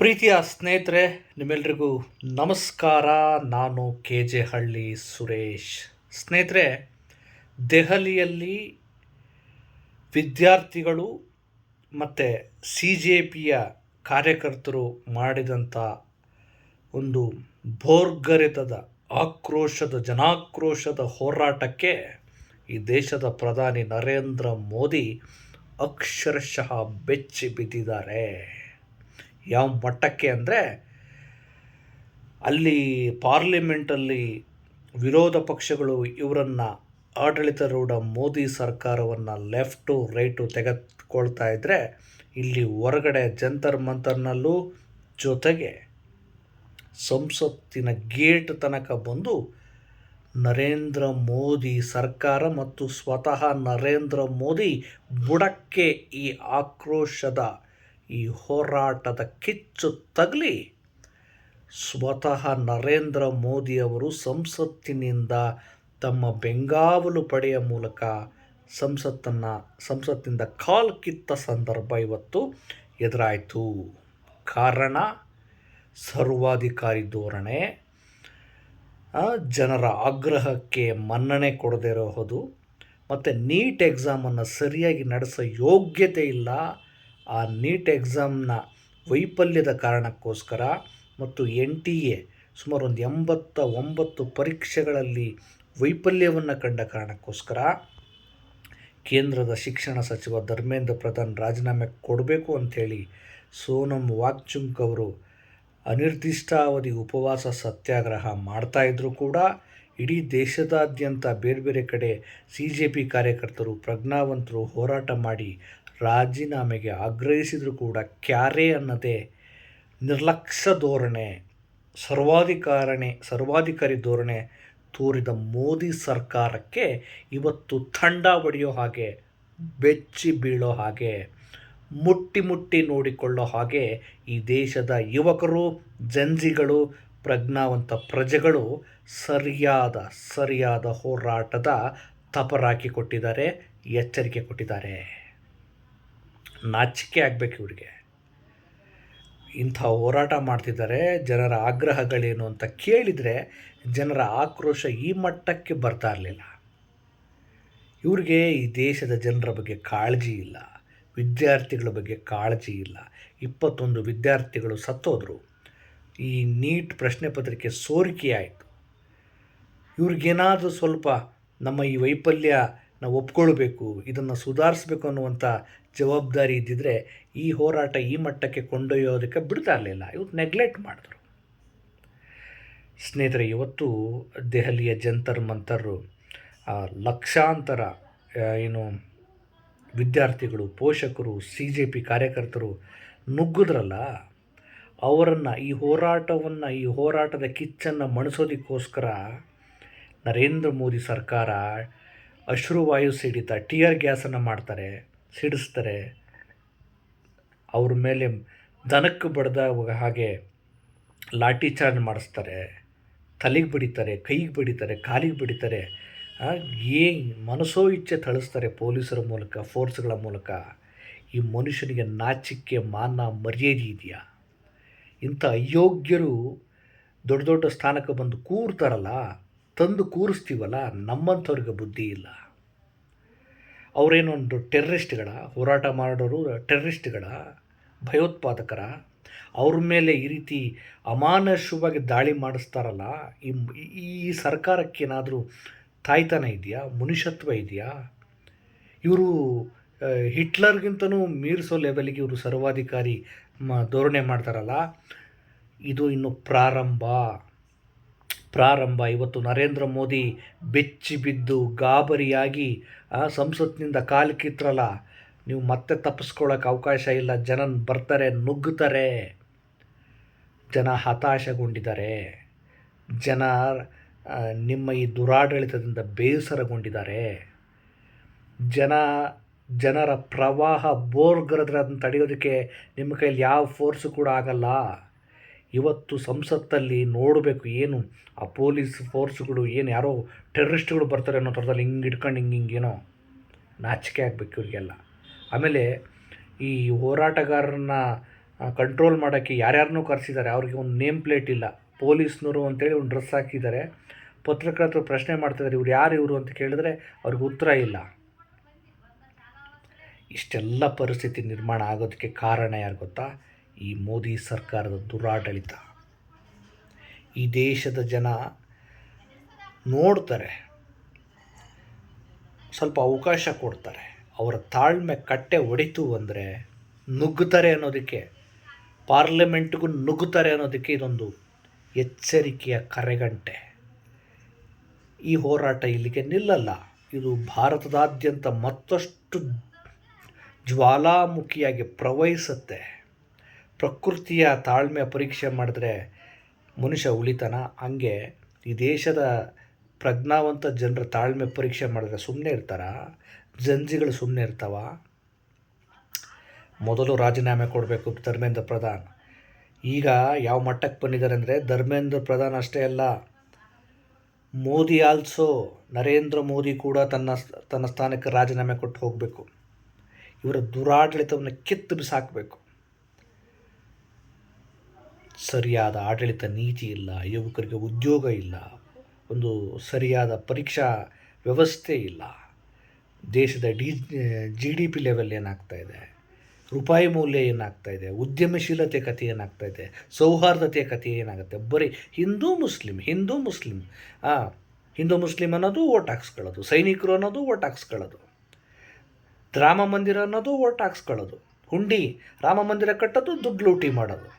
ಪ್ರೀತಿಯ ಸ್ನೇಹಿತರೆ, ನಿಮ್ಮೆಲ್ರಿಗೂ ನಮಸ್ಕಾರ. ನಾನು KJ ಹಳ್ಳಿ ಸುರೇಶ್. ಸ್ನೇಹಿತರೆ, ದೆಹಲಿಯಲ್ಲಿ ವಿದ್ಯಾರ್ಥಿಗಳು ಮತ್ತು CJPಯ ಕಾರ್ಯಕರ್ತರು ಮಾಡಿದಂಥ ಒಂದು ಭೋರ್ಗರೆತದ ಜನಾಕ್ರೋಶದ ಹೋರಾಟಕ್ಕೆ ಈ ದೇಶದ ಪ್ರಧಾನಿ ನರೇಂದ್ರ ಮೋದಿ ಅಕ್ಷರಶಃ ಬೆಚ್ಚಿ ಬಿದ್ದಿದ್ದಾರೆ. ಯಾವ ಮಟ್ಟಕ್ಕೆ ಅಂದರೆ, ಅಲ್ಲಿ ಪಾರ್ಲಿಮೆಂಟಲ್ಲಿ ವಿರೋಧ ಪಕ್ಷಗಳು ಇವರನ್ನು ಆಡಳಿತಾರೂಢ ಮೋದಿ ಸರ್ಕಾರವನ್ನು ಲೆಫ್ಟು ರೈಟು ತೆಗೆದುಕೊಳ್ತಾ ಇದ್ದರೆ, ಇಲ್ಲಿ ಹೊರಗಡೆ ಜಂತರ್ ಮಂತರ್ನಲ್ಲೂ ಜೊತೆಗೆ ಸಂಸತ್ತಿನ ಗೇಟ್ ತನಕ ಬಂದು ನರೇಂದ್ರ ಮೋದಿ ಸರ್ಕಾರ ಮತ್ತು ಸ್ವತಃ ನರೇಂದ್ರ ಮೋದಿ ಬುಡಕ್ಕೆ ಈ ಆಕ್ರೋಶದ ಈ ಹೋರಾಟದ ಕಿಚ್ಚು ತಗಲಿ ಸ್ವತಃ ನರೇಂದ್ರ ಮೋದಿಯವರು ಸಂಸತ್ತಿನಿಂದ ತಮ್ಮ ಬೆಂಗಾವಲು ಪಡೆಯ ಮೂಲಕ ಸಂಸತ್ತಿನಿಂದ ಕಾಲು ಕಿತ್ತ ಸಂದರ್ಭ ಇವತ್ತು ಎದುರಾಯಿತು. ಕಾರಣ ಸರ್ವಾಧಿಕಾರಿ ಧೋರಣೆ, ಜನರ ಆಗ್ರಹಕ್ಕೆ ಮನ್ನಣೆ ಕೊಡದೇ ಇರೋದು, ಮತ್ತು ನೀಟ್ ಎಕ್ಸಾಮನ್ನು ಸರಿಯಾಗಿ ನಡೆಸೋ ಯೋಗ್ಯತೆ ಇಲ್ಲ. ಆ ನೀಟ್ ಎಕ್ಸಾಮ್ನ ವೈಫಲ್ಯದ ಕಾರಣಕ್ಕೋಸ್ಕರ ಮತ್ತು NTA ಸುಮಾರು ಒಂದು 89 ಪರೀಕ್ಷೆಗಳಲ್ಲಿ ವೈಫಲ್ಯವನ್ನು ಕಂಡ ಕಾರಣಕ್ಕೋಸ್ಕರ ಕೇಂದ್ರದ ಶಿಕ್ಷಣ ಸಚಿವ ಧರ್ಮೇಂದ್ರ ಪ್ರಧಾನ್ ರಾಜೀನಾಮೆ ಕೊಡಬೇಕು ಅಂಥೇಳಿ ಸೋನಮ್ ವಾಂಗ್ಚುಕ್ ಅವರು ಅನಿರ್ದಿಷ್ಟಾವಧಿ ಉಪವಾಸ ಸತ್ಯಾಗ್ರಹ ಮಾಡ್ತಾಯಿದ್ರು ಕೂಡ ಇಡೀ ದೇಶದಾದ್ಯಂತ ಬೇರೆ ಬೇರೆ ಕಡೆ CJP ಕಾರ್ಯಕರ್ತರು ಪ್ರಜ್ಞಾವಂತರು ಹೋರಾಟ ಮಾಡಿ ರಾಜೀನಾಮೆಗೆ ಆಗ್ರಹಿಸಿದರೂ ಕೂಡ ಕ್ಯಾರೆ ಅನ್ನದೇ ನಿರ್ಲಕ್ಷ್ಯ ಧೋರಣೆ, ಸರ್ವಾಧಿಕಾರಿ ಧೋರಣೆ ತೋರಿದ ಮೋದಿ ಸರ್ಕಾರಕ್ಕೆ ಇವತ್ತು ತಂಡ ಹೊಡೆಯೋ ಹಾಗೆ, ಬೆಚ್ಚಿ ಬೀಳೋ ಹಾಗೆ, ಮುಟ್ಟಿ ನೋಡಿಕೊಳ್ಳೋ ಹಾಗೆ ಈ ದೇಶದ ಯುವಕರು, ಜಂಜಿಗಳು, ಪ್ರಜ್ಞಾವಂತ ಪ್ರಜೆಗಳು ಸರಿಯಾದ ಹೋರಾಟದ ತಪರಾಕಿ ಕೊಟ್ಟಿದ್ದಾರೆ, ಎಚ್ಚರಿಕೆ ಕೊಟ್ಟಿದ್ದಾರೆ. ನಾಚಿಕೆ ಆಗಬೇಕು ಇವರಿಗೆ. ಇಂಥ ಹೋರಾಟ ಮಾಡ್ತಿದ್ದಾರೆ. ಜನರ ಆಗ್ರಹಗಳೇನು ಅಂತ ಕೇಳಿದರೆ ಜನರ ಆಕ್ರೋಶ ಈ ಮಟ್ಟಕ್ಕೆ ಬರ್ತಾ ಇರಲಿಲ್ಲ. ಇವ್ರಿಗೆ ಈ ದೇಶದ ಜನರ ಬಗ್ಗೆ ಕಾಳಜಿ ಇಲ್ಲ, ವಿದ್ಯಾರ್ಥಿಗಳ ಬಗ್ಗೆ ಕಾಳಜಿ ಇಲ್ಲ. 21 ವಿದ್ಯಾರ್ಥಿಗಳು ಸತ್ತೋದ್ರು. ಈ ನೀಟ್ ಪ್ರಶ್ನೆ ಪತ್ರಿಕೆ ಸೋರಿಕೆಯಾಯಿತು. ಇವ್ರಿಗೇನಾದರೂ ಸ್ವಲ್ಪ ನಮ್ಮ ಈ ವೈಫಲ್ಯ ನಾವು ಒಪ್ಕೊಳ್ಬೇಕು, ಇದನ್ನು ಸುಧಾರಿಸ್ಬೇಕು ಅನ್ನುವಂಥ ಜವಾಬ್ದಾರಿ ಇದ್ದಿದ್ದರೆ ಈ ಹೋರಾಟ ಈ ಮಟ್ಟಕ್ಕೆ ಕೊಂಡೊಯ್ಯೋದಕ್ಕೆ ಬಿಡ್ತಾ ಇರಲಿಲ್ಲ. ಇವತ್ತು ನೆಗ್ಲೆಕ್ಟ್ ಮಾಡಿದ್ರು. ಸ್ನೇಹಿತರೆ, ಇವತ್ತು ದೆಹಲಿಯ ಜಂತರ್ ಮಂತರು ಲಕ್ಷಾಂತರ ವಿದ್ಯಾರ್ಥಿಗಳು, ಪೋಷಕರು, CJP ಕಾರ್ಯಕರ್ತರು ನುಗ್ಗಿದ್ರಲ್ಲ, ಅವರನ್ನು ಈ ಹೋರಾಟದ ಕಿಚ್ಚನ್ನು ಮಣಿಸೋದಕ್ಕೋಸ್ಕರ ನರೇಂದ್ರ ಮೋದಿ ಸರ್ಕಾರ ಅಶ್ರುವಾಯು ಸಿಡಿತ, ಟಿಯರ್ ಗ್ಯಾಸನ್ನು ಸಿಡಿಸ್ತಾರೆ. ಅವ್ರ ಮೇಲೆ ದನಕ್ಕೆ ಬಡ್ದ ಹಾಗೆ ಲಾಠಿ ಚಾರ್ಜ್ ಮಾಡಿಸ್ತಾರೆ, ತಲೆಗೆ ಬಡಿತಾರೆ, ಕೈಗೆ ಬಡಿತಾರೆ, ಕಾಲಿಗೆ ಬಡಿತಾರೆ. ಮನಸೋ ಇಚ್ಛೆ ಥಳಿಸ್ತಾರೆ ಪೊಲೀಸರ ಮೂಲಕ, ಫೋರ್ಸ್ಗಳ ಮೂಲಕ. ಈ ಮನುಷ್ಯನಿಗೆ ನಾಚಿಕೆ, ಮಾನ, ಮರ್ಯಾದೆ ಇದೆಯಾ? ಇಂಥ ಅಯೋಗ್ಯರು ದೊಡ್ಡ ಸ್ಥಾನಕ್ಕೆ ಬಂದು ಕೂರ್ತಾರಲ್ಲ, ತಂದು ಕೂರಿಸ್ತೀವಲ್ಲ, ನಮ್ಮಂಥವ್ರಿಗೆ ಬುದ್ಧಿ ಇಲ್ಲ. ಅವರೇನೊಂದು ಟೆರ್ರಿಸ್ಟ್ಗಳ, ಹೋರಾಟ ಮಾಡೋರು ಟೆರ್ರಿಸ್ಟ್ಗಳ, ಭಯೋತ್ಪಾದಕರ? ಅವ್ರ ಮೇಲೆ ಈ ರೀತಿ ಅಮಾನುಷವಾಗಿ ದಾಳಿ ಮಾಡಿಸ್ತಾರಲ್ಲ, ಈ ಸರ್ಕಾರಕ್ಕೇನಾದರೂ ತಾಯ್ತನ ಇದೆಯಾ? ಮನುಷ್ಯತ್ವ ಇದೆಯಾ? ಇವರು ಹಿಟ್ಲರ್ಗಿಂತನೂ ಮೀರಿಸೋ ಲೆವೆಲ್ಗೆ ಇವರು ಸರ್ವಾಧಿಕಾರಿ ಧೋರಣೆ ಮಾಡ್ತಾರಲ್ಲ, ಇದು ಇನ್ನು ಪ್ರಾರಂಭ. ಇವತ್ತು ನರೇಂದ್ರ ಮೋದಿ ಬೆಚ್ಚಿ ಬಿದ್ದು ಗಾಬರಿಯಾಗಿ ಸಂಸತ್ತಿನಿಂದ ಕಾಲು ಕಿತ್ರಲ್ಲ, ನೀವು ಮತ್ತೆ ತಪ್ಪಿಸ್ಕೊಳ್ಳೋಕೆ ಅವಕಾಶ ಇಲ್ಲ. ಜನ ಬರ್ತಾರೆ, ನುಗ್ಗುತ್ತಾರೆ. ಜನ ಹತಾಶಗೊಂಡಿದ್ದಾರೆ. ಜನ ನಿಮ್ಮ ಈ ದುರಾಡಳಿತದಿಂದ ಬೇಸರಗೊಂಡಿದ್ದಾರೆ. ಜನರ ಪ್ರವಾಹ ಅದನ್ನು ತಡೆಯೋದಕ್ಕೆ ನಿಮ್ಮ ಕೈಯಲ್ಲಿ ಯಾವ ಫೋರ್ಸು ಕೂಡ ಆಗಲ್ಲ. ಇವತ್ತು ಸಂಸತ್ತಲ್ಲಿ ನೋಡಬೇಕು, ಏನು ಆ ಪೊಲೀಸ್ ಫೋರ್ಸ್ಗಳು ಯಾರೋ ಟೆರ್ರಿಸ್ಟ್ಗಳು ಬರ್ತಾರೆ ಅನ್ನೋ ಥರದಲ್ಲಿ ಹಿಂಗೆ ಹಿಡ್ಕೊಂಡು ಹಿಂಗೇನೋ ನಾಚಿಕೆ ಆಗಬೇಕು ಇವರಿಗೆಲ್ಲ. ಆಮೇಲೆ ಈ ಹೋರಾಟಗಾರರನ್ನ ಕಂಟ್ರೋಲ್ ಮಾಡೋಕ್ಕೆ ಯಾರ್ಯಾರನ್ನೂ ಕರೆಸಿದ್ದಾರೆ. ಅವ್ರಿಗೆ ಒಂದು ನೇಮ್ ಪ್ಲೇಟ್ ಇಲ್ಲ. ಪೊಲೀಸ್ನವರು ಅಂತೇಳಿ ಒಂದು ಡ್ರೆಸ್ ಹಾಕಿದ್ದಾರೆ. ಪತ್ರಕರ್ತರು ಪ್ರಶ್ನೆ ಮಾಡ್ತಿದ್ದಾರೆ, ಇವ್ರು ಯಾರು ಇವರು ಅಂತ ಕೇಳಿದ್ರೆ ಅವ್ರಿಗೆ ಉತ್ತರ ಇಲ್ಲ. ಇಷ್ಟೆಲ್ಲ ಪರಿಸ್ಥಿತಿ ನಿರ್ಮಾಣ ಆಗೋದಕ್ಕೆ ಕಾರಣ ಯಾರು ಗೊತ್ತಾ? ಈ ಮೋದಿ ಸರ್ಕಾರದ ದುರಾಡಳಿತ. ಈ ದೇಶದ ಜನ ನೋಡ್ತಾರೆ, ಸ್ವಲ್ಪ ಅವಕಾಶ ಕೊಡ್ತಾರೆ. ಅವರ ತಾಳ್ಮೆ ಕಟ್ಟೆ ಹೊಡಿತು ಅಂದರೆ ನುಗ್ಗುತ್ತಾರೆ ಅನ್ನೋದಕ್ಕೆ, ಪಾರ್ಲಿಮೆಂಟ್ಗೂ ನುಗ್ಗುತ್ತಾರೆ ಅನ್ನೋದಕ್ಕೆ ಇದೊಂದು ಎಚ್ಚರಿಕೆಯ ಕರೆಗಂಟೆ. ಈ ಹೋರಾಟ ಇಲ್ಲಿಗೆ ನಿಲ್ಲಲ್ಲ. ಇದು ಭಾರತದಾದ್ಯಂತ ಮತ್ತಷ್ಟು ಜ್ವಾಲಾಮುಖಿಯಾಗಿ ಪ್ರವಹಿಸುತ್ತೆ. ಪ್ರಕೃತಿಯ ತಾಳ್ಮೆಯ ಪರೀಕ್ಷೆ ಮಾಡಿದ್ರೆ ಮನುಷ್ಯ ಉಳಿತಾನ, ಹಂಗೆ ಈ ದೇಶದ ಪ್ರಜ್ಞಾವಂತ ಜನರ ತಾಳ್ಮೆ ಪರೀಕ್ಷೆ ಮಾಡಿದ್ರೆ ಸುಮ್ಮನೆ ಇರ್ತಾರ? ಜಂಜಿಗಳು ಸುಮ್ಮನೆ ಇರ್ತಾವ? ಮೊದಲು ರಾಜೀನಾಮೆ ಕೊಡಬೇಕು ಧರ್ಮೇಂದ್ರ ಪ್ರಧಾನ್. ಈಗ ಯಾವ ಮಟ್ಟಕ್ಕೆ ಬಂದಿದ್ದಾರೆ ಅಂದರೆ, ಧರ್ಮೇಂದ್ರ ಪ್ರಧಾನ್ ಅಷ್ಟೇ ಅಲ್ಲ, ಮೋದಿ ಆಲ್ಸೋ, ನರೇಂದ್ರ ಮೋದಿ ಕೂಡ ತನ್ನ ಸ್ಥಾನಕ್ಕೆ ರಾಜೀನಾಮೆ ಕೊಟ್ಟು ಹೋಗಬೇಕು. ಇವರ ದುರಾಡಳಿತವನ್ನು ಕಿತ್ತು ಬಿಸಾಕಬೇಕು. ಸರಿಯಾದ ಆಡಳಿತ ನೀತಿ ಇಲ್ಲ, ಯುವಕರಿಗೆ ಉದ್ಯೋಗ ಇಲ್ಲ, ಒಂದು ಸರಿಯಾದ ಪರೀಕ್ಷಾ ವ್ಯವಸ್ಥೆ ಇಲ್ಲ, ದೇಶದ GDP ಲೆವೆಲ್ ಏನಾಗ್ತಾ ಇದೆ, ರೂಪಾಯಿ ಮೌಲ್ಯ ಏನಾಗ್ತಾ ಇದೆ, ಉದ್ಯಮಶೀಲತೆ ಕಥೆ ಏನಾಗ್ತಾ ಇದೆ, ಸೌಹಾರ್ದತೆಯ ಕಥೆ ಏನಾಗುತ್ತೆ. ಬರೀ ಹಿಂದೂ ಮುಸ್ಲಿಂ ಹಿಂದೂ ಮುಸ್ಲಿಂ ಅನ್ನೋದು ಓಟ್ ಹಾಕ್ಸ್ಕೊಳ್ಳೋದು, ಸೈನಿಕರು ಅನ್ನೋದು ಓಟ್ ಹಾಕ್ಸ್ಕೊಳ್ಳೋದು, ರಾಮ ಮಂದಿರ ಅನ್ನೋದು ಓಟ್ ಹಾಕ್ಸ್ಕೊಳ್ಳೋದು, ಹುಂಡಿ ರಾಮ ಮಂದಿರ ಕಟ್ಟೋದು, ದುಡ್ಡು ಲೂಟಿ ಮಾಡೋದು,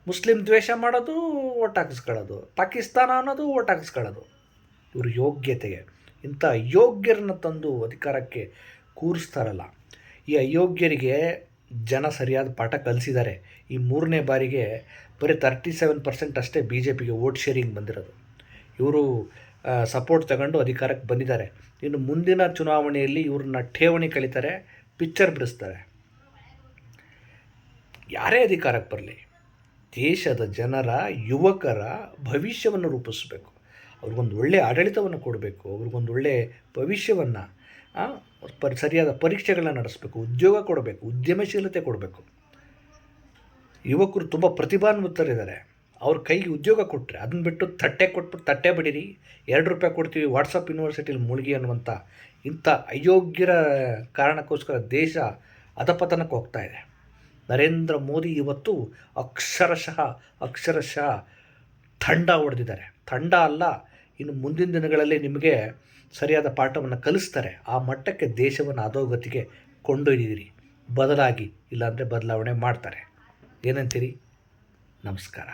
ಮುಸ್ಲಿಂ ದ್ವೇಷ ಮಾಡೋದು, ಓಟ್ ಹಾಕಿಸ್ಕೊಳ್ಳೋದು, ಪಾಕಿಸ್ತಾನ ಅನ್ನೋದು ಓಟ್ ಹಾಕಿಸ್ಕೊಳ್ಳೋದು. ಇವರು ಯೋಗ್ಯತೆಗೆ ಇಂಥ ಅಯೋಗ್ಯರನ್ನ ತಂದು ಅಧಿಕಾರಕ್ಕೆ ಕೂರಿಸ್ತಾರಲ್ಲ, ಈ ಅಯೋಗ್ಯರಿಗೆ ಜನ ಸರಿಯಾದ ಪಾಠ ಕಲಿಸಿದ್ದಾರೆ. ಈ 3ನೇ ಬಾರಿಗೆ ಬರೀ 37% ಅಷ್ಟೇ BJPಗೆ ವೋಟ್ ಶೇರಿಂಗ್ ಬಂದಿರೋದು. ಇವರು ಸಪೋರ್ಟ್ ತಗೊಂಡು ಅಧಿಕಾರಕ್ಕೆ ಬಂದಿದ್ದಾರೆ. ಇನ್ನು ಮುಂದಿನ ಚುನಾವಣೆಯಲ್ಲಿ ಇವ್ರನ್ನ ಠೇವಣಿ ಕಳೀತಾರೆ, ಪಿಕ್ಚರ್ ಬಿಡಿಸ್ತಾರೆ. ಯಾರೇ ಅಧಿಕಾರಕ್ಕೆ ಬರಲಿ, ದೇಶದ ಜನರ ಯುವಕರ ಭವಿಷ್ಯವನ್ನು ರೂಪಿಸಬೇಕು. ಅವ್ರಿಗೊಂದು ಒಳ್ಳೆಯ ಆಡಳಿತವನ್ನು ಕೊಡಬೇಕು, ಅವ್ರಿಗೊಂದು ಒಳ್ಳೆಯ ಭವಿಷ್ಯವನ್ನು, ಸರಿಯಾದ ಪರೀಕ್ಷೆಗಳನ್ನ ನಡೆಸಬೇಕು, ಉದ್ಯೋಗ ಕೊಡಬೇಕು, ಉದ್ಯಮಶೀಲತೆ ಕೊಡಬೇಕು. ಯುವಕರು ತುಂಬ ಪ್ರತಿಭಾನ್ವಿತರಿದ್ದಾರೆ. ಅವ್ರ ಕೈಗೆ ಉದ್ಯೋಗ ಕೊಟ್ಟರೆ ಅದನ್ನ ಬಿಟ್ಟು ತಟ್ಟೆ ಕೊಟ್ಬಿಟ್ಟು ತಟ್ಟೆ ಬಡೀರಿ, 2 ರೂಪಾಯಿ ಕೊಡ್ತೀವಿ, ವಾಟ್ಸಪ್ ಯೂನಿವರ್ಸಿಟಿಲಿ ಮುಳುಗಿ ಅನ್ನುವಂಥ ಇಂಥ ಅಯೋಗ್ಯರ ಕಾರಣಕ್ಕೋಸ್ಕರ ದೇಶ ಅಧಪತನಕ್ಕೆ ಹೋಗ್ತಾ ಇದೆ. ನರೇಂದ್ರ ಮೋದಿ ಇವತ್ತು ಅಕ್ಷರಶಃ ತಂಡ ಹೊಡೆದಿದ್ದಾರೆ. ತಂಡ ಅಲ್ಲ, ಇನ್ನು ಮುಂದಿನ ದಿನಗಳಲ್ಲಿ ನಿಮಗೆ ಸರಿಯಾದ ಪಾಠವನ್ನು ಕಲಿಸ್ತಾರೆ. ಆ ಮಟ್ಟಕ್ಕೆ ದೇಶವನ್ನು ಅಧೋಗತಿಗೆ ಕೊಂಡೊಯ್ದಿದ್ದೀರಿ. ಬದಲಾಗಿ, ಇಲ್ಲಾಂದರೆ ಬದಲಾವಣೆ ಮಾಡ್ತಾರೆ. ಏನಂತೀರಿ? ನಮಸ್ಕಾರ.